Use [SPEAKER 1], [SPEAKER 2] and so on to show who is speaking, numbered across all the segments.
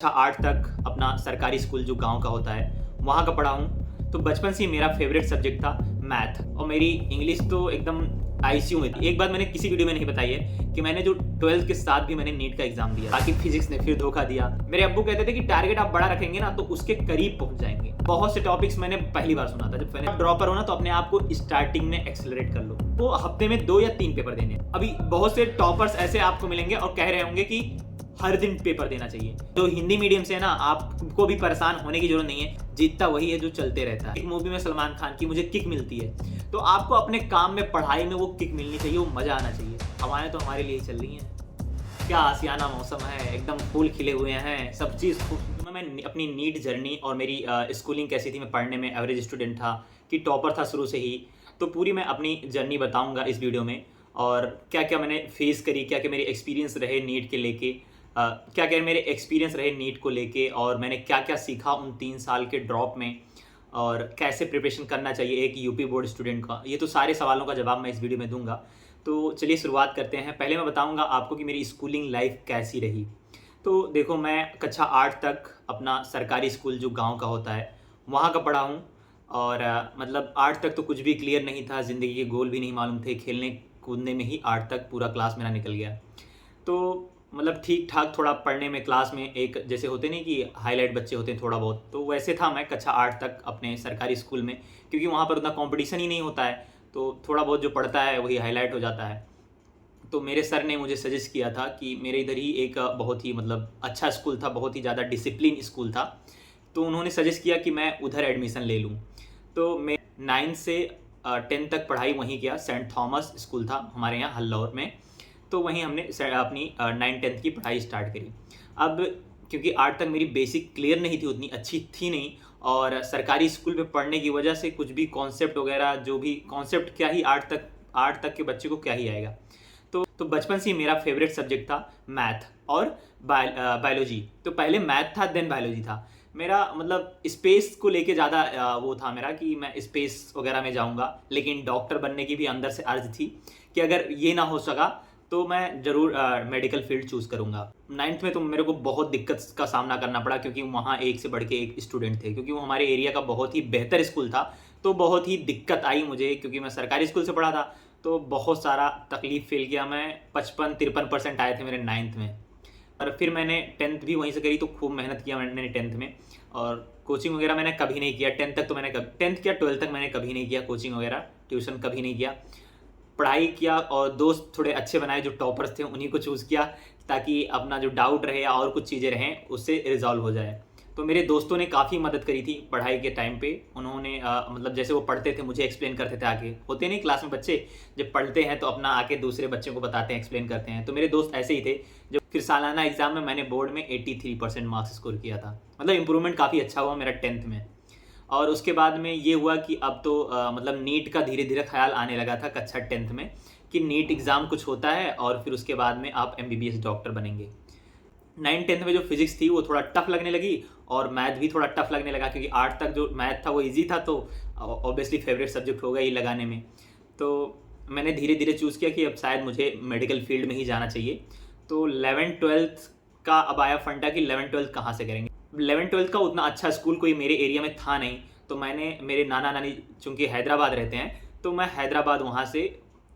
[SPEAKER 1] कक्षा 8 तक अपना सरकारी स्कूल जो गाँव का होता है, वहाँ का पढ़ा हूँ। तो बचपन से ही मेरा फ़ेवरेट सब्जेक्ट था मैथ और मेरी इंग्लिश तो एकदम आईसीयू में थी। एक बात मैंने किसी वीडियो में नहीं बताई है कि मैंने जो 12th के साथ भी मैंने नीट का एग्ज़ाम दिया। बाकी फिज़िक्स ने फिर धोखा दिया। मेरे अब्बू कहते थे कि टारगेट आप बड़ा रखेंगे ना तो उसके करीब पहुँच जाएँगे। बहुत से टॉपिक्स मैंने पहली बार सुना था। जब मैंने ड्रॉपर हो ना तो अपने आप को स्टार्टिंग में एक्सेलरेट कर लो। वो हफ्ते में 2 या 3 पेपर देने हैं। अभी बहुत से टॉपर्स ऐसे आपको मिलेंगे और कह रहे होंगे कि हर दिन पेपर देना चाहिए। तो हिंदी मीडियम से ना आपको भी परेशान होने की जरूरत नहीं है, जीतता वही है जो चलते रहता है। एक मूवी में सलमान खान की मुझे किक मिलती है, तो आपको अपने काम में पढ़ाई में वो किक मिलनी चाहिए, वो मजा आना चाहिए। हवाएं तो हमारे लिए चल रही हैं। क्या आसियाना मौसम है, एकदम फूल खिले हुए हैं, सब चीज़ खूब। मैं अपनी नीट जर्नी और मेरी स्कूलिंग कैसी थी, मैं पढ़ने में एवरेज स्टूडेंट था कि टॉपर था शुरू से ही, तो पूरी मैं अपनी जर्नी बताऊंगा इस वीडियो में। और क्या क्या मैंने फेस करी, क्या क्या मेरे एक्सपीरियंस रहे नीट के लेके, क्या क्या मेरे एक्सपीरियंस रहे नीट को लेके, और मैंने क्या क्या सीखा उन 3 साल के ड्रॉप में, और कैसे प्रिपरेशन करना चाहिए एक यूपी बोर्ड स्टूडेंट का। ये तो सारे सवालों का जवाब मैं इस वीडियो में दूंगा। तो चलिए शुरुआत करते हैं। पहले मैं बताऊंगा आपको कि मेरी स्कूलिंग लाइफ कैसी रही। तो देखो, मैं कक्षा 8 तक अपना सरकारी स्कूल जो गांव का होता है वहाँ का पढ़ा हूँ। और मतलब 8 तक तो कुछ भी क्लियर नहीं था, ज़िंदगी के गोल भी नहीं मालूम थे, खेलने कूदने में ही 8 तक पूरा क्लास मेरा निकल गया। तो मतलब ठीक ठाक थोड़ा पढ़ने में, क्लास में एक जैसे होते नहीं कि हाईलाइट बच्चे होते हैं थोड़ा बहुत, तो वैसे था मैं कक्षा 8 तक अपने सरकारी स्कूल में। क्योंकि वहाँ पर उतना कंपटीशन ही नहीं होता है, तो थोड़ा बहुत जो पढ़ता है वही हाईलाइट हो जाता है। तो मेरे सर ने मुझे सजेस्ट किया था कि मेरे इधर ही एक बहुत ही मतलब अच्छा स्कूल था, बहुत ही ज़्यादा डिसिप्लिन स्कूल था, तो उन्होंने सजेस्ट किया कि मैं उधर एडमिशन ले लूँ। तो मैं 9 से 10 तक पढ़ाई वहीं किया। सेंट थॉमस स्कूल था हमारे यहाँ हल्लौर में, तो वहीं हमने अपनी 9-10 की पढ़ाई स्टार्ट करी। अब क्योंकि 8 तक मेरी बेसिक क्लियर नहीं थी, उतनी अच्छी थी नहीं, और सरकारी स्कूल में पढ़ने की वजह से कुछ भी कॉन्सेप्ट वगैरह, जो भी कॉन्सेप्ट क्या ही 8 तक के बच्चे को क्या ही आएगा। तो बचपन से ही मेरा फेवरेट सब्जेक्ट था मैथ और बायोलॉजी। तो पहले मैथ था, देन बायोलॉजी था मेरा। मतलब स्पेस को लेके ज़्यादा वो था मेरा कि मैं स्पेस वगैरह में जाऊंगा, लेकिन डॉक्टर बनने की भी अंदर से अर्ज थी कि अगर ये ना हो सका तो मैं ज़रूर मेडिकल फील्ड चूज़ करूँगा। 9th में तो मेरे को बहुत दिक्कत का सामना करना पड़ा, क्योंकि वहाँ एक से बढ़ के एक स्टूडेंट थे, क्योंकि वो हमारे एरिया का बहुत ही बेहतर स्कूल था। तो बहुत ही दिक्कत आई मुझे, क्योंकि मैं सरकारी स्कूल से पढ़ा था, तो बहुत सारा तकलीफ फील किया मैं। 55-53% आए थे मेरे 9th में। और फिर मैंने 10th भी वहीं से करी, तो खूब मेहनत किया मैंने 10th में। और कोचिंग वगैरह मैंने कभी नहीं किया 10th तक। तो मैंने 10th क्या 12th तक मैंने कभी नहीं किया कोचिंग वगैरह, ट्यूशन कभी नहीं किया। पढ़ाई किया और दोस्त थोड़े अच्छे बनाए जो टॉपर्स थे, उन्हीं को चूज़ किया, ताकि अपना जो डाउट रहे या और कुछ चीज़ें रहें उससे रिजॉल्व हो जाए। तो मेरे दोस्तों ने काफ़ी मदद करी थी पढ़ाई के टाइम पे। उन्होंने मतलब जैसे वो पढ़ते थे मुझे एक्सप्लेन करते थे आके। होते नहीं क्लास में बच्चे जब पढ़ते हैं तो अपना आके दूसरे बच्चों को बताते हैं, एक्सप्लेन करते हैं। तो मेरे दोस्त ऐसे ही थे। जब फिर सालाना एग्जाम में मैंने बोर्ड में 83% मार्क्स स्कोर किया था। मतलब इंप्रूवमेंट काफ़ी अच्छा हुआ मेरा 10th में। और उसके बाद में ये हुआ कि अब तो मतलब नीट का धीरे धीरे ख्याल आने लगा था कक्षा 10th में, कि नीट एग्ज़ाम कुछ होता है और फिर उसके बाद में आप MBBS डॉक्टर बनेंगे। 9-10 में जो फिजिक्स थी वो थोड़ा टफ लगने लगी, और मैथ भी थोड़ा टफ लगने लगा, क्योंकि 8 तक जो मैथ था वो इजी था, तो ऑब्वियसली फेवरेट सब्जेक्ट होगा ही लगाने में। तो मैंने धीरे धीरे चूज़ किया कि अब शायद मुझे मेडिकल फील्ड में ही जाना चाहिए। तो 11-12 का अब आया फंडा कि 11-12 कहाँ से करेंगे। 11-12 का उतना अच्छा स्कूल कोई मेरे एरिया में था नहीं, तो मैंने, मेरे नाना नानी चूँकि हैदराबाद रहते हैं, तो मैं हैदराबाद वहाँ से,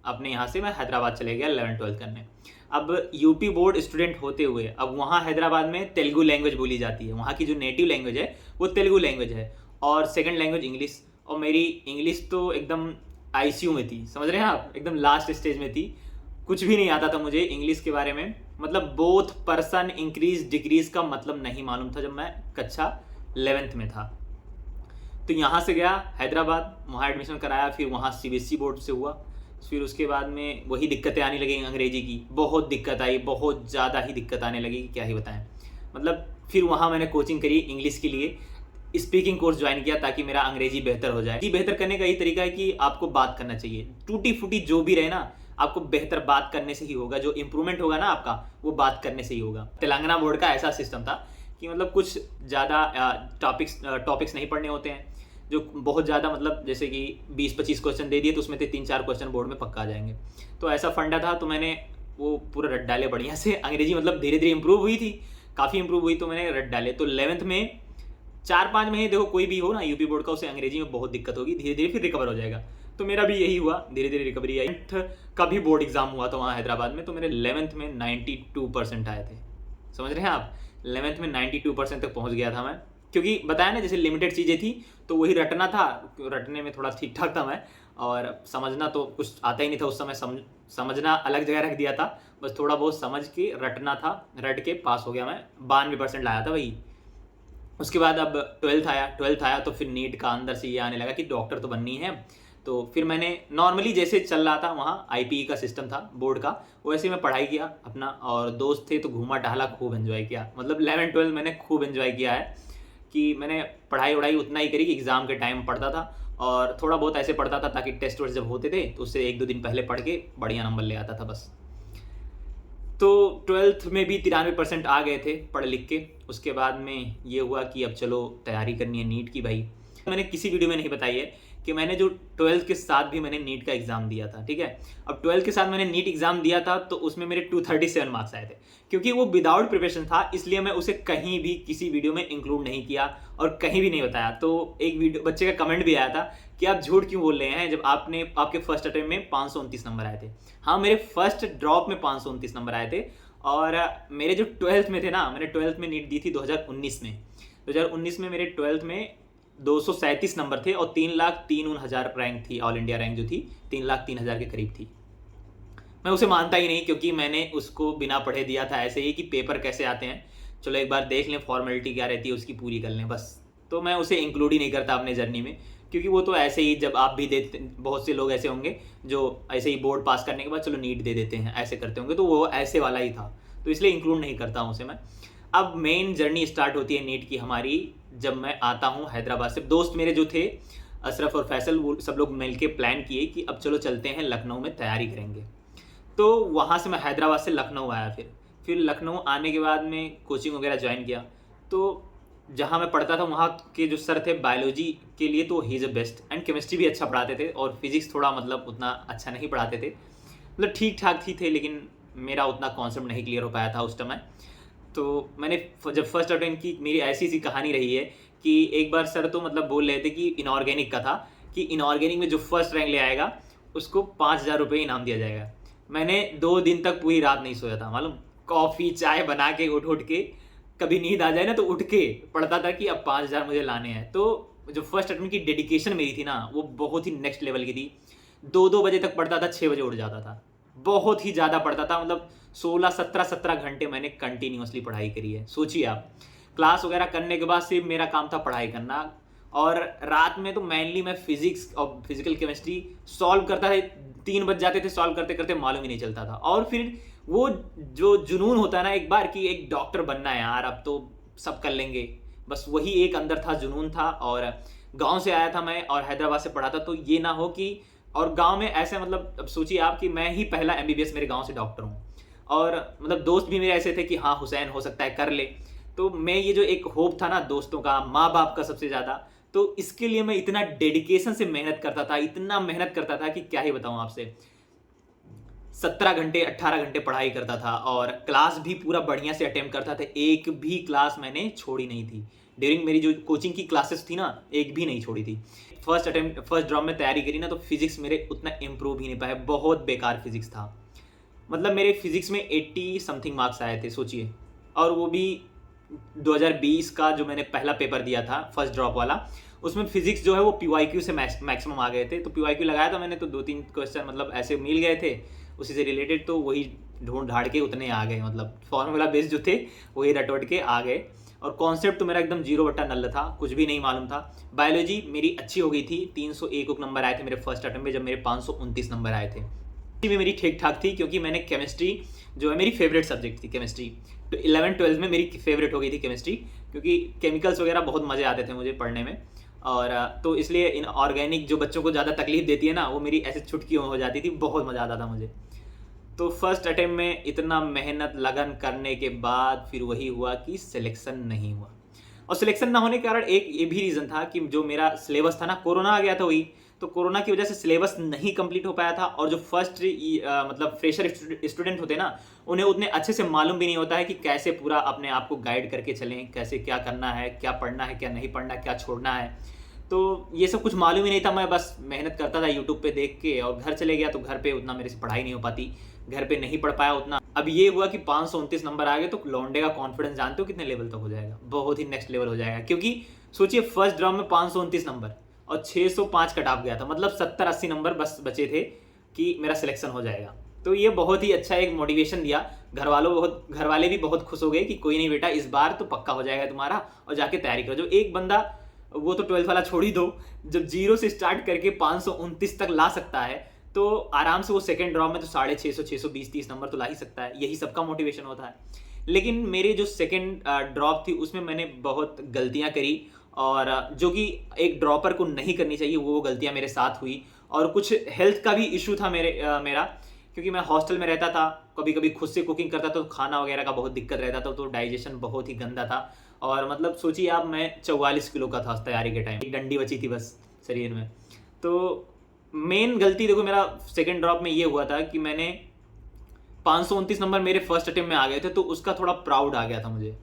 [SPEAKER 1] अपने यहाँ से मैं हैदराबाद चले गया 11-12 करने। अब यूपी बोर्ड स्टूडेंट होते हुए अब वहाँ हैदराबाद में तेलुगु लैंग्वेज बोली जाती है। वहाँ की जो नेटिव लैंग्वेज है वो तेलुगु लैंग्वेज है, और सेकंड लैंग्वेज इंग्लिश। और मेरी इंग्लिश तो एकदम आईसीयू में थी, समझ रहे हैं आप, एकदम लास्ट स्टेज में थी। कुछ भी नहीं आता था मुझे इंग्लिश के बारे में। मतलब बोथ पर्सन इंक्रीज डिक्रीज का मतलब नहीं मालूम था जब मैं कक्षा 11th में था। तो यहाँ से गया हैदराबाद, वहाँ एडमिशन कराया, फिर वहाँ CBSE बोर्ड से हुआ। फिर उसके बाद में वही दिक्कतें आने लगी, अंग्रेजी की बहुत दिक्कत आई, बहुत ज़्यादा ही दिक्कत आने लगी, क्या ही बताएं। मतलब फिर वहाँ मैंने कोचिंग करी इंग्लिश के लिए, स्पीकिंग कोर्स ज्वाइन किया ताकि मेरा अंग्रेजी बेहतर हो जाए। बेहतर करने का यही तरीका है कि आपको बात करना चाहिए, टूटी फूटी जो भी रहे ना, आपको बेहतर बात करने से ही होगा। जो इंप्रूवमेंट होगा ना आपका, वो बात करने से ही होगा। तेलंगाना बोर्ड का ऐसा सिस्टम था कि मतलब कुछ ज़्यादा टॉपिक्स नहीं पढ़ने होते हैं, जो बहुत ज़्यादा मतलब जैसे कि 20-25 क्वेश्चन दे दिए तो उसमें से 3-4 क्वेश्चन बोर्ड में पक्का आ जाएंगे। तो ऐसा फंडा था, तो मैंने वो पूरा रट डाले बढ़िया से। अंग्रेजी मतलब धीरे धीरे इंप्रूव हुई थी, काफ़ी इंप्रूव हुई तो मैंने रट डाले। तो 11th में 4-5 महीने, देखो कोई भी हो ना यूपी बोर्ड का, उसे अंग्रेजी में बहुत दिक्कत होगी, धीरे धीरे फिर रिकवर हो जाएगा। तो मेरा भी यही हुआ, धीरे धीरे रिकवरी आई। 10th का भी बोर्ड एग्जाम हुआ था वहाँ हैदराबाद में, तो मेरे 11th में 92% आए थे। समझ रहे हैं आप, 11th में 92% तक पहुँच गया था मैं, क्योंकि बताया ना जैसे लिमिटेड चीज़ें थी तो वही रटना था, रटने में थोड़ा ठीक ठाक था मैं, और समझना तो कुछ आता ही नहीं था उस समय, समझना अलग जगह रख दिया था, बस थोड़ा बहुत समझ के रटना था, रट के पास हो गया मैं, 92% लाया था वही। उसके बाद अब 12th आया तो फिर नीट का अंदर से ये आने लगा कि डॉक्टर तो बननी है। तो फिर मैंने नॉर्मली जैसे चल रहा था वहाँ, आईपीई का सिस्टम था बोर्ड का, वैसे मैं पढ़ाई किया अपना, और दोस्त थे तो घूमा टहला, खूब एंजॉय किया। मतलब 11-12 मैंने खूब एंजॉय किया है कि मैंने पढ़ाई वढ़ाई उतना ही करी कि एग्ज़ाम के टाइम पढ़ता था, और थोड़ा बहुत ऐसे पढ़ता था ताकि टेस्ट वेस्ट जब होते थे तो उससे 1-2 दिन पहले पढ़ के बढ़िया नंबर ले आता था बस। तो 12th में भी 93% आ गए थे पढ़ लिख के। उसके बाद में ये हुआ कि अब चलो तैयारी करनी है नीट की भाई। मैंने किसी वीडियो में नहीं बताई है कि मैंने जो 12th के साथ भी मैंने नीट का एग्ज़ाम दिया था, ठीक है। अब 12th के साथ मैंने नीट एग्ज़ाम दिया था तो उसमें मेरे 237 मार्क्स आए थे, क्योंकि वो विदाउट प्रिपरेशन था, इसलिए मैं उसे कहीं भी किसी वीडियो में इंक्लूड नहीं किया और कहीं भी नहीं बताया। तो एक वीडियो बच्चे का कमेंट भी आया था कि आप झूठ क्यों बोल रहे हैं जब आपके फर्स्ट अटेम्प्ट में 529 नंबर आए थे। हाँ, मेरे फर्स्ट ड्रॉप में 529 नंबर आए थे, और मेरे जो 12th में थे ना, मैंने 12th में नीट दी थी 2019 में। 2019 में मेरे 12th में 237 नंबर थे और 3,03,000 रैंक थी, ऑल इंडिया रैंक जो थी 3,03,000 के करीब थी। मैं उसे मानता ही नहीं, क्योंकि मैंने उसको बिना पढ़े दिया था, ऐसे ही कि पेपर कैसे आते हैं, चलो एक बार देख लें, फॉर्मेलिटी क्या रहती है उसकी पूरी कर लें बस। तो मैं उसे इंक्लूड ही नहीं करता अपने जर्नी में, क्योंकि वो तो ऐसे ही, जब आप भी देते, बहुत से लोग ऐसे होंगे जो ऐसे ही बोर्ड पास करने के बाद चलो नीट दे देते हैं, ऐसे करते होंगे, तो वो ऐसे वाला ही था, तो इसलिए इंक्लूड नहीं करता हूँ उसे मैं। अब मेन जर्नी स्टार्ट होती है नीट की हमारी जब मैं आता हूँ हैदराबाद से। दोस्त मेरे जो थे अशरफ और फैसल, वो सब लोग मिल के प्लान किए कि अब चलो चलते हैं लखनऊ में तैयारी करेंगे। तो वहाँ से मैं हैदराबाद से लखनऊ आया, फिर लखनऊ आने के बाद में कोचिंग वगैरह ज्वाइन किया। तो जहाँ मैं पढ़ता था वहाँ के जो सर थे बायोलॉजी के लिए, तो he is a best, and chemistry भी अच्छा पढ़ाते थे, और फिजिक्स थोड़ा मतलब उतना अच्छा नहीं पढ़ाते थे, मतलब ठीक ठाक ही थे, लेकिन मेरा उतना कॉन्सेप्ट नहीं क्लियर हो पाया था उस समय। तो मैंने जब फर्स्ट अटेम्प्ट की, मेरी ऐसी सी कहानी रही है कि एक बार सर तो मतलब बोल रहे थे कि इनऑर्गेनिक का था, कि इनऑर्गेनिक में जो फर्स्ट रैंक ले आएगा उसको 5,000 रुपये इनाम दिया जाएगा। मैंने 2 दिन तक पूरी रात नहीं सोया था, मालूम, कॉफ़ी चाय बना के उठ के, कभी नींद आ जाए ना तो उठ के पढ़ता था कि अब 5,000 मुझे लाने हैं। तो जो फर्स्ट अटेम्प्ट की डेडिकेशन मेरी थी ना, वो बहुत ही नेक्स्ट लेवल की थी। 2-2 बजे तक पढ़ता था, 6 बजे उठ जाता था, बहुत ही ज़्यादा पढ़ता था, मतलब 16-17 घंटे मैंने कंटिन्यूसली पढ़ाई करी है। सोचिए आप, क्लास वगैरह करने के बाद सिर्फ मेरा काम था पढ़ाई करना, और रात में तो मेनली मैं फिजिक्स और फिजिकल केमिस्ट्री सॉल्व करता था, 3 बज जाते थे सॉल्व करते करते, मालूम ही नहीं चलता था। और फिर वो जो जुनून होता है ना एक बार कि एक डॉक्टर बनना है यार, अब तो सब कर लेंगे, बस वही एक अंदर था, जुनून था। और गांव से आया था मैं और हैदराबाद से पढ़ा था, तो ये ना हो कि, और गांव में ऐसे, मतलब अब सोचिए आप कि मैं ही पहला एमबीबीएस मेरे गांव से डॉक्टर हूँ, और मतलब दोस्त भी मेरे ऐसे थे कि हाँ हुसैन हो सकता है कर ले। तो मैं ये जो एक होप था ना दोस्तों का, माँ बाप का सबसे ज़्यादा, तो इसके लिए मैं इतना डेडिकेशन से मेहनत करता था, इतना मेहनत करता था कि क्या ही बताऊँ आपसे। 17 घंटे 18 घंटे पढ़ाई करता था, और क्लास भी पूरा बढ़िया से अटेम्प्ट करता था, एक भी क्लास मैंने छोड़ी नहीं थी। ड्यूरिंग मेरी जो कोचिंग की क्लासेस थी ना, एक भी नहीं छोड़ी थी। फर्स्ट ड्रॉप में तैयारी करी ना, तो फिजिक्स मेरे उतना इम्प्रूव ही नहीं पाया, बहुत बेकार फिजिक्स था। मतलब मेरे फिजिक्स में 80 समथिंग मार्क्स आए थे, सोचिए, और वो भी 2020 का जो मैंने पहला पेपर दिया था फर्स्ट ड्रॉप वाला, उसमें फिजिक्स जो है वो PYQ से मैक्सिमम आ गए थे। तो PYQ लगाया था मैंने, तो 2-3 क्वेश्चन मतलब ऐसे मिल गए थे उसी से रिलेटेड, तो वही ढूंढ ढाड़ के उतने आ गए, मतलब फॉर्मूला बेस जो थे वही रटवट के आ गए। और कॉन्सेप्ट तो मेरा एकदम 0/0 था, कुछ भी नहीं मालूम था। बायोलॉजी मेरी अच्छी हो गई थी, 301 नंबर आए थे मेरे फर्स्ट अटेम्प्ट में, जब मेरे 529 नंबर आए थे। भी मेरी ठीक ठाक थी, क्योंकि मैंने केमिस्ट्री जो है मेरी फेवरेट सब्जेक्ट थी केमिस्ट्री, तो 11-12 में मेरी फेवरेट हो गई थी केमिस्ट्री, क्योंकि केमिकल्स वगैरह बहुत मज़े आते थे मुझे पढ़ने में। और तो इसलिए इन ऑर्गेनिक जो बच्चों को ज़्यादा तकलीफ देती है ना, वो मेरी ऐसे छुटकियों हो जाती थी, बहुत मज़ा आता था मुझे। तो फर्स्ट अटेम्प्ट में इतना मेहनत लगन करने के बाद फिर वही हुआ कि सिलेक्शन नहीं हुआ। और सिलेक्शन ना होने के कारण एक ये भी रीज़न था कि जो मेरा सिलेबस था ना, कोरोना आ गया था वही, तो कोरोना की वजह से सिलेबस नहीं कंप्लीट हो पाया था, और जो फर्स्ट मतलब फ्रेशर स्टूडेंट होते हैं ना, उन्हें उतने अच्छे से मालूम भी नहीं होता है कि कैसे पूरा अपने आप को गाइड करके चलें, कैसे क्या करना है, क्या पढ़ना है, क्या नहीं पढ़ना, क्या छोड़ना है। तो ये सब कुछ मालूम ही नहीं था। मैं बस मेहनत करता था यूट्यूब पे देख के, और घर चले गया तो घर पे उतना मेरे से पढ़ाई नहीं हो पाती, घर पे नहीं पढ़ पाया उतना। अब ये हुआ कि 529 नंबर आ गए, तो लौंडे का कॉन्फिडेंस जानते हो कितने लेवल तक हो जाएगा? बहुत ही नेक्स्ट लेवल हो जाएगा। क्योंकि सोचिए फर्स्ट ड्रॉप में 529 नंबर और 605 कट ऑफ गया था, मतलब 70-80 नंबर बस बचे थे कि मेरा सिलेक्शन हो जाएगा। तो ये बहुत ही अच्छा एक मोटिवेशन दिया। घर वाले भी बहुत खुश हो गए कि कोई नहीं बेटा, इस बार तो पक्का हो जाएगा तुम्हारा, और जाके तैयारी करो। जो एक बंदा, वो तो 12th वाला छोड़ ही दो, जब 0 से स्टार्ट करके 529 तक ला सकता है, तो आराम से वो सेकंड ड्रॉप में तो 650, 620-30 नंबर तो ला ही सकता है। यही सबका मोटिवेशन होता है। लेकिन मेरे जो सेकंड ड्रॉप थी उसमें मैंने बहुत गलतियां करी, और जो कि एक ड्रॉपर को नहीं करनी चाहिए, वो गलतियां मेरे साथ हुई। और कुछ हेल्थ का भी इशू था मेरा, क्योंकि मैं हॉस्टल में रहता था, कभी कभी खुद से कुकिंग करता था, तो खाना वगैरह का बहुत दिक्कत रहता था, तो डाइजेशन बहुत ही गंदा था। और मतलब सोचिए आप, मैं 44 किलो का था तैयारी के टाइम, एक डंडी बची थी बस शरीर में। तो मेन गलती देखो मेरा सेकंड ड्रॉप में ये हुआ था कि मैंने 529 नंबर मेरे फर्स्ट अटेम्प्ट में आ गए थे, तो उसका थोड़ा प्राउड आ गया था मुझे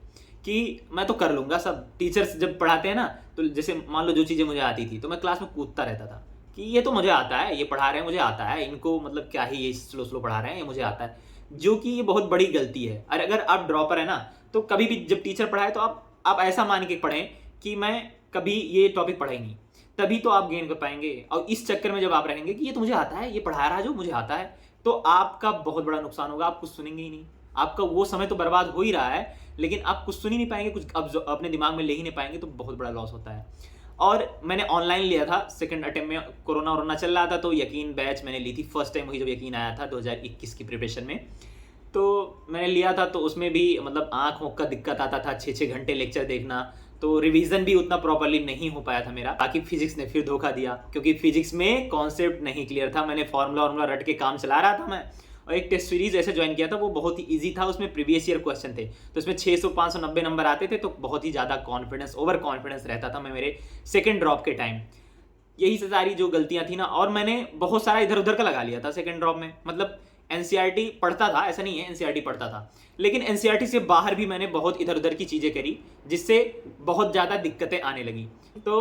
[SPEAKER 1] कि मैं तो कर लूँगा सब। टीचर्स जब पढ़ाते हैं ना, तो जैसे मान लो जो चीज़ें मुझे आती थी, तो मैं क्लास में कूदता रहता था कि ये तो मुझे आता है, ये पढ़ा रहे हैं मुझे आता है, इनको मतलब क्या ही ये स्लो स्लो पढ़ा रहे हैं, ये मुझे आता है। जो कि ये बहुत बड़ी गलती है। और अगर आप ड्रॉपर है ना, तो कभी भी जब टीचर पढ़ाए तो आप ऐसा मान के पढ़ें कि मैं कभी ये टॉपिक पढ़ा ही नहीं, तभी तो आप गेन कर पाएंगे। और इस चक्कर में जब आप रहेंगे कि ये तो मुझे आता है, ये पढ़ा रहा है जो मुझे आता है, तो आपका बहुत बड़ा नुकसान होगा। आप कुछ सुनेंगे ही नहीं, आपका वो समय तो बर्बाद हो ही रहा है, लेकिन आप कुछ सुन ही नहीं पाएंगे, कुछ अब अपने दिमाग में ले ही नहीं पाएंगे, तो बहुत बड़ा लॉस होता है। और मैंने ऑनलाइन लिया था सेकंड अटेम्प्ट में, कोरोना चल रहा था, तो यकीन बैच मैंने ली थी फर्स्ट टाइम, वही जब यकीन आया था 2021 की प्रिपरेशन में। तो मैंने लिया था, तो उसमें भी मतलब आँख का दिक्कत आता था, 6-6 घंटे लेक्चर देखना, तो रिवीजन भी उतना प्रॉपरली नहीं हो पाया था मेरा। बाकी फिजिक्स ने फिर धोखा दिया, क्योंकि फिजिक्स में कॉन्सेप्ट नहीं क्लियर था। मैंने फार्मूला रट के काम चला रहा था मैं, और एक टेस्ट सीरीज ऐसे ज्वाइन किया था, वो बहुत ही इजी था, उसमें प्रीवियस ईयर क्वेश्चन थे, तो उसमें 600-590 नंबर आते थे, तो बहुत ही ज़्यादा कॉन्फिडेंस, ओवर कॉन्फिडेंस रहता था मैं मेरे सेकंड ड्रॉप के टाइम। यही सारी जो गलतियां थी ना, और मैंने बहुत सारा इधर उधर का लगा लिया था सेकंड ड्रॉप में। मतलब एनसीईआरटी पढ़ता था, ऐसा नहीं है, एनसीईआरटी पढ़ता था, लेकिन एनसीईआरटी से बाहर भी मैंने बहुत इधर उधर की चीज़ें करी, जिससे बहुत ज़्यादा दिक्कतें आने लगी। तो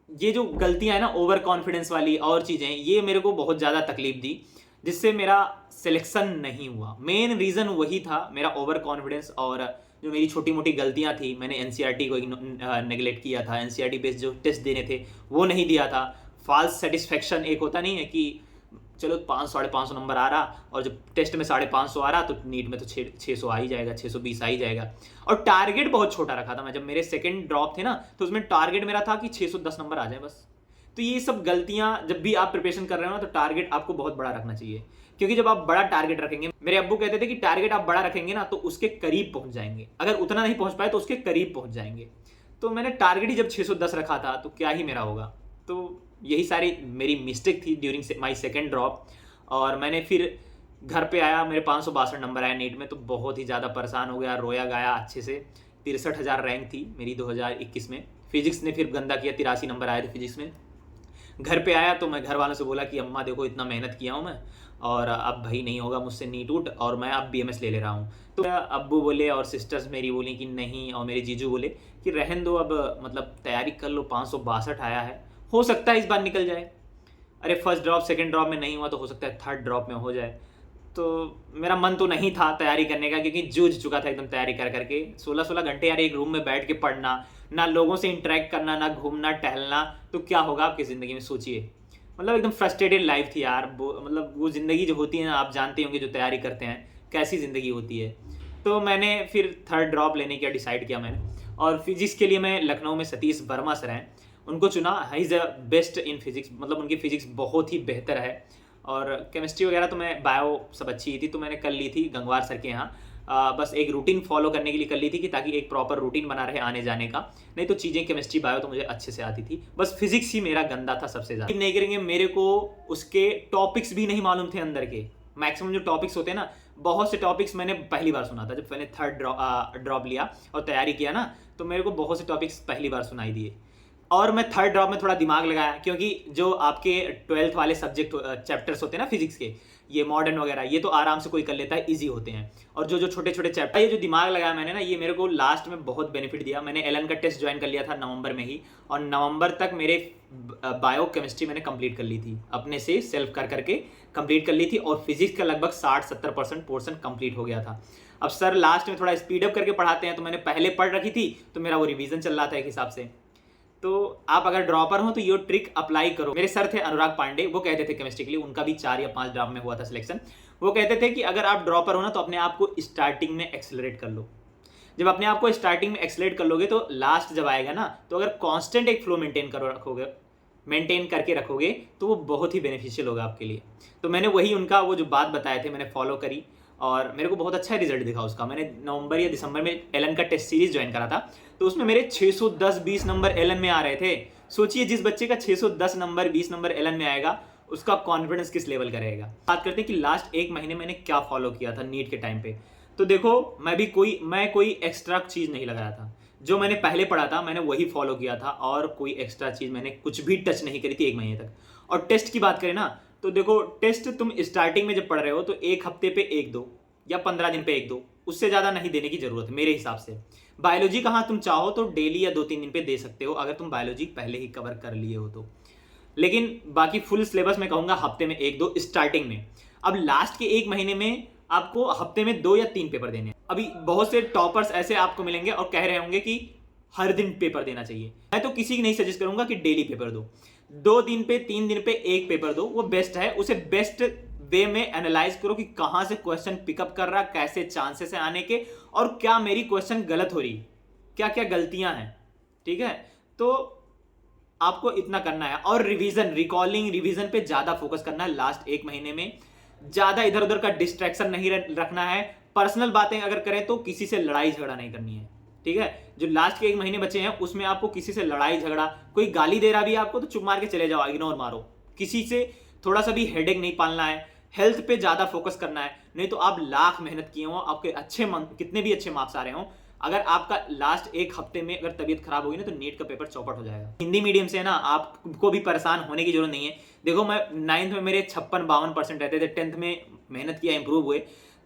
[SPEAKER 1] ये जो गलतियां हैं ना, ओवर कॉन्फिडेंस वाली और चीज़ें, ये मेरे को बहुत ज़्यादा तकलीफ दी, जिससे मेरा सिलेक्शन नहीं हुआ। मेन रीज़न वही था, मेरा ओवर कॉन्फिडेंस, और जो मेरी छोटी मोटी गलतियां थी, मैंने एनसीईआरटी को नेगलेक्ट किया था, एनसीईआरटी बेस्ड जो टेस्ट देने थे वो नहीं दिया था। फॉल्स सेटिस्फेक्शन एक होता नहीं है कि चलो 500-550 नंबर आ रहा, और जब टेस्ट में 550 आ रहा, तो नीट में तो 600 आ ही जाएगा, 620 आ ही जाएगा। और टारगेट बहुत छोटा रखा था मैं, जब मेरे सेकंड ड्रॉप थे ना, तो उसमें टारगेट मेरा था कि 610 नंबर आ जाए बस। तो ये सब गलतियां, जब भी आप प्रिपरेशन कर रहे हो ना, तो टारगेट आपको बहुत बड़ा रखना चाहिए, क्योंकि जब आप बड़ा टारगेट रखेंगे, मेरे अब्बू कहते थे कि टारगेट आप बड़ा रखेंगे ना, तो उसके करीब पहुंच जाएंगे, अगर उतना नहीं पहुंच पाए तो उसके करीब पहुंच जाएंगे। तो मैंने टारगेट ही जब 610 रखा था, तो क्या ही मेरा होगा। तो यही सारी मेरी मिस्टेक थी ड्यूरिंग माई सेकेंड ड्रॉप। और मैंने फिर घर पे आया, मेरे 562 नंबर आया नीट में, तो बहुत ही ज़्यादा परेशान हो गया, रोया गाया अच्छे से। 63,000 रैंक थी मेरी 2021 में। फिजिक्स ने फिर गंदा किया, 83 नंबर आए थे फिजिक्स में। घर पे आया तो मैं घर वालों से बोला कि अम्मा देखो, इतना मेहनत किया हूँ मैं, और अब भाई नहीं होगा मुझसे नीट उट, और मैं अब बीएमएस ले रहा हूँ। तो अब्बू बोले, और सिस्टर्स मेरी बोली कि नहीं, और मेरे जीजू बोले कि रहन दो, अब मतलब तैयारी कर लो, 562 आया है, हो सकता है इस बार निकल जाए। अरे फर्स्ट ड्रॉप सेकंड ड्रॉप में नहीं हुआ तो हो सकता है थर्ड ड्रॉप में हो जाए। तो मेरा मन तो नहीं था तैयारी करने का, क्योंकि जूझ चुका था एकदम तैयारी कर करके। 16-16 घंटे यार एक रूम में बैठ के पढ़ना, ना लोगों से इंटरेक्ट करना, ना घूमना टहलना, तो क्या होगा आपकी ज़िंदगी में सोचिए। मतलब एकदम फ्रस्ट्रेटेड लाइफ थी यार। मतलब वो ज़िंदगी जो होती है ना, आप जानते होंगे जो तैयारी करते हैं कैसी ज़िंदगी होती है। तो मैंने फिर थर्ड ड्रॉप लेने का डिसाइड किया मैंने, और फिजिक्स के लिए मैं लखनऊ में सतीश वर्मा सर हैं, उनको चुना। He is the best in physics, मतलब उनकी फिजिक्स बहुत ही बेहतर है। और केमिस्ट्री वगैरह तो मैं बायो सब अच्छी थी, तो मैंने कर ली थी गंगवार सर के यहाँ। बस एक रूटीन फॉलो करने के लिए कर ली थी, कि ताकि एक प्रॉपर रूटीन बना रहे आने जाने का। नहीं तो चीज़ें केमिस्ट्री बायो तो मुझे अच्छे से आती थी, बस फिजिक्स ही मेरा गंदा था सबसे ज़्यादा। नहीं करेंगे, मेरे को उसके टॉपिक्स भी नहीं मालूम थे अंदर के। मैक्सिमम जो टॉपिक्स होते हैं ना, बहुत से टॉपिक्स मैंने पहली बार सुना था। जब मैंने थर्ड ड्रॉप लिया और तैयारी किया ना, तो मेरे को बहुत से टॉपिक्स पहली बार सुनाई दिए। और मैं थर्ड ड्रॉप में थोड़ा दिमाग लगाया, क्योंकि जो आपके 12th वाले सब्जेक्ट चैप्टर्स होते हैं ना फिजिक्स के, ये मॉडर्न वगैरह, ये तो आराम से कोई कर लेता है, इजी होते हैं। और जो जो छोटे छोटे चैप्टर, ये जो दिमाग लगाया मैंने ना, ये मेरे को लास्ट में बहुत बेनिफिट दिया। मैंने एलन का टेस्ट ज्वाइन कर लिया था नवंबर में ही, और नवंबर तक मेरे बायो केमिस्ट्री मैंने कंप्लीट कर ली थी, अपने से सेल्फ कर करके कंप्लीट कर ली थी, और फिजिक्स का लगभग 60-70% पोर्शन कंप्लीट हो गया था। अब सर लास्ट में थोड़ा स्पीड अप करके पढ़ाते हैं, तो मैंने पहले पढ़ रखी थी, तो मेरा वो रिवीजन चल रहा था एक हिसाब से। तो आप अगर ड्रॉपर हो तो ये ट्रिक अप्लाई करो। मेरे सर थे अनुराग पांडे, वो कहते थे केमिस्ट्री के लिए, उनका भी 4 या 5 ड्रॉप में हुआ था सिलेक्शन। वो कहते थे कि अगर आप ड्रॉपर हो ना, तो अपने आप को स्टार्टिंग में एक्सेलरेट कर लो। जब अपने आप को स्टार्टिंग में एक्सेलरेट कर लोगे, तो लास्ट जब आएगा ना, तो अगर कांस्टेंट एक फ्लो मेंटेन करके रखोगे, तो वो बहुत ही बेनिफिशियल होगा आपके लिए। तो मैंने वही उनका वो जो बात बताए थे, मैंने फॉलो करी, और मेरे को बहुत अच्छा रिजल्ट दिखा उसका। मैंने नवंबर या दिसंबर में एलन का टेस्ट सीरीज ज्वाइन करा था, तो उसमें मेरे 610-20 नंबर एलन में आ रहे थे। सोचिए, जिस बच्चे का 610 नंबर 20 नंबर एलन में आएगा, उसका कॉन्फिडेंस किस लेवल का रहेगा। बात करते हैं कि लास्ट 1 महीने मैंने क्या फॉलो किया था नीट के टाइम पे। तो देखो, मैं कोई एक्स्ट्रा चीज़ नहीं लगाया था। जो मैंने पहले पढ़ा था मैंने वही फॉलो किया था, और कोई एक्स्ट्रा चीज़ मैंने कुछ भी टच नहीं करी थी 1 महीने तक। और टेस्ट की बात करें ना, तो देखो, टेस्ट तुम स्टार्टिंग में जब पढ़ रहे हो, तो 1 हफ्ते पे 1-2 या 15 दिन पे 1-2, उससे ज़्यादा नहीं देने की जरूरत है मेरे हिसाब से। बायोलॉजी कहाँ तुम चाहो तो डेली या 2-3 दिन पे दे सकते हो, अगर तुम बायोलॉजी पहले ही कवर कर लिए हो तो। लेकिन बाकी फुल सिलेबस मैं कहूँगा हफ्ते में 1-2 स्टार्टिंग में। अब लास्ट के 1 महीने में आपको हफ्ते में 2 या 3 पेपर देने हैं। अभी बहुत से टॉपर्स ऐसे आपको मिलेंगे और कह रहे होंगे कि हर दिन पेपर देना चाहिए। मैं तो किसी की नहीं सजेस्ट करूंगा कि डेली पेपर दो। 2 दिन पे 3 दिन पे 1 पेपर दो, वो बेस्ट है। उसे बेस्ट वे में एनालाइज करो कि कहां से क्वेश्चन पिकअप कर रहा, कैसे चांसेस है आने के, और क्या मेरी क्वेश्चन गलत हो रही, क्या क्या गलतियां हैं। ठीक है, तो आपको इतना करना है। और रिवीजन पे ज्यादा फोकस करना है लास्ट 1 महीने में। ज्यादा इधर उधर का डिस्ट्रैक्शन नहीं रखना है। पर्सनल बातें अगर करें तो किसी से लड़ाई झगड़ा नहीं करनी है। ठीक है, जो लास्ट के 1 महीने बचे हैं, उसमें आपको किसी से लड़ाई झगड़ा, कोई गाली दे रहा भी आपको तो चुप मार के चले जाओ, इग्नोर मारो। किसी से थोड़ा सा भी हेडेक नहीं पालना है। हेल्थ पे ज्यादा फोकस करना है, नहीं तो आप लाख मेहनत किए हो, आपके कितने भी अच्छे मार्क्स आ रहे हो, अगर आपका लास्ट 1 हफ्ते में अगर तबीयत खराब होगी ना, तो नीट का पेपर चौपट हो जाएगा। हिंदी मीडियम से ना, आपको भी परेशान होने की जरूरत नहीं है। देखो, मैं 9th में मेरे 56-52% रहते थे, 10th में मेहनत किया, इंप्रूव हुए।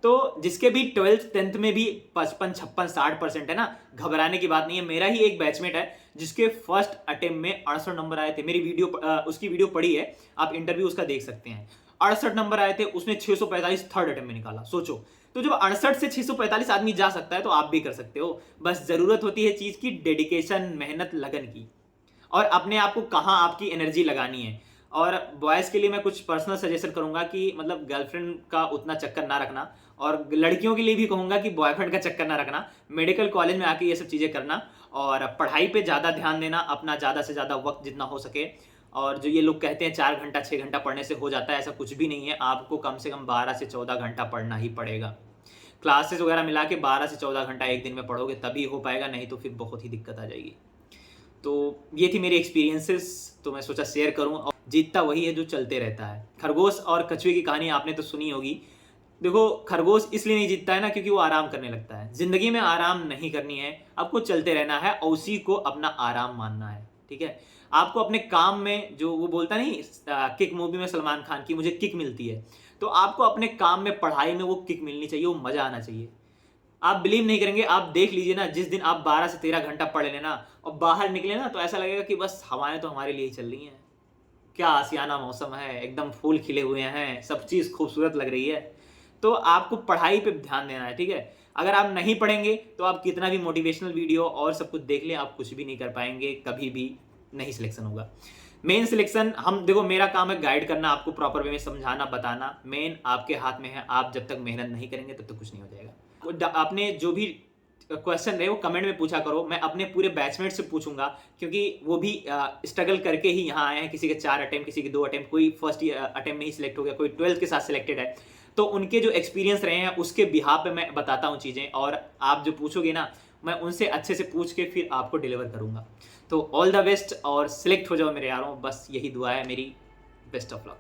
[SPEAKER 1] तो जिसके भी 12th 10th में भी 55-56-60% है ना, घबराने की बात नहीं है। मेरा ही एक बैचमेट है जिसके फर्स्ट अटेम्प्ट में 68 नंबर आए थे। मेरी उसकी वीडियो पड़ी है, आप इंटरव्यू उसका देख सकते हैं। 68 नंबर आए थे, उसने 645 थर्ड अटेम्प्ट में निकाला। सोचो, तो जब 68 से 645 आदमी जा सकता है, तो आप भी कर सकते हो। बस जरूरत होती है चीज की, डेडिकेशन, मेहनत, लगन की, और अपने आप को कहाँ आपकी एनर्जी लगानी है। और बॉयज़ के लिए मैं कुछ पर्सनल सजेशन करूंगा कि मतलब गर्लफ्रेंड का उतना चक्कर ना रखना, और लड़कियों के लिए भी कहूंगा कि बॉयफ्रेंड का चक्कर ना रखना। मेडिकल कॉलेज में आके ये सब चीज़ें करना, और पढ़ाई पे ज़्यादा ध्यान देना, अपना ज़्यादा से ज़्यादा वक्त जितना हो सके। और जो ये लोग कहते हैं 4 घंटा 6 घंटा पढ़ने से हो जाता है, ऐसा कुछ भी नहीं है। आपको कम से कम 12 से 14 घंटा पढ़ना ही पड़ेगा। क्लासेस वगैरह मिला के 12 से 14 घंटा एक दिन में पढ़ोगे तभी हो पाएगा, नहीं तो फिर बहुत ही दिक्कत आ जाएगी। तो ये थी मेरी एक्सपीरियंसेस, तो मैं सोचा शेयर करूं। और जीतता वही है जो चलते रहता है। खरगोश और कछुए की कहानी आपने तो सुनी होगी। देखो, खरगोश इसलिए नहीं जीतता है ना, क्योंकि वो आराम करने लगता है। जिंदगी में आराम नहीं करनी है, आपको चलते रहना है, और उसी को अपना आराम मानना है। ठीक है, आपको अपने काम में, जो वो बोलता नहीं, किक मूवी में सलमान खान की, मुझे किक मिलती है, तो आपको अपने काम में, पढ़ाई में वो किक मिलनी चाहिए, वो मजा आना चाहिए। आप बिलीव नहीं करेंगे, आप देख लीजिए ना, जिस दिन आप 12 से 13 घंटा पढ़ लेना और बाहर निकले ना, तो ऐसा लगेगा कि बस हवाएं तो हमारे लिए ही चल रही हैं। क्या आसियाना मौसम है, एकदम फूल खिले हुए हैं, सब चीज़ खूबसूरत लग रही है। तो आपको पढ़ाई पे ध्यान देना है। ठीक है, अगर आप नहीं पढ़ेंगे तो आप कितना भी मोटिवेशनल वीडियो और सब कुछ देख लें, आप कुछ भी नहीं कर पाएंगे, कभी भी नहीं सिलेक्शन होगा। मेन सिलेक्शन, हम देखो, मेरा काम है गाइड करना, आपको प्रॉपर वे में समझाना, बताना। मेन आपके हाथ में है, आप जब तक मेहनत नहीं करेंगे तब तक कुछ नहीं हो जाएगा। आपने जो भी क्वेश्चन रहे वो कमेंट में पूछा करो, मैं अपने पूरे बैचमेट से पूछूंगा, क्योंकि वो भी स्ट्रगल करके ही यहाँ आए हैं। किसी के 4 अटेम्प्ट, किसी के 2 अटेम्प्ट, कोई फर्स्ट अटेम्प्ट नहीं सिलेक्ट हो गया, कोई 12th के साथ सिलेक्टेड है। तो उनके जो एक्सपीरियंस रहे हैं उसके बिहाफ पे मैं बताता हूँ चीज़ें, और आप जो पूछोगे ना, मैं उनसे अच्छे से पूछ के फिर आपको डिलीवर करूँगा। तो ऑल द बेस्ट, और सिलेक्ट हो जाओ मेरे यारों, बस यही दुआ है मेरी। Best of luck.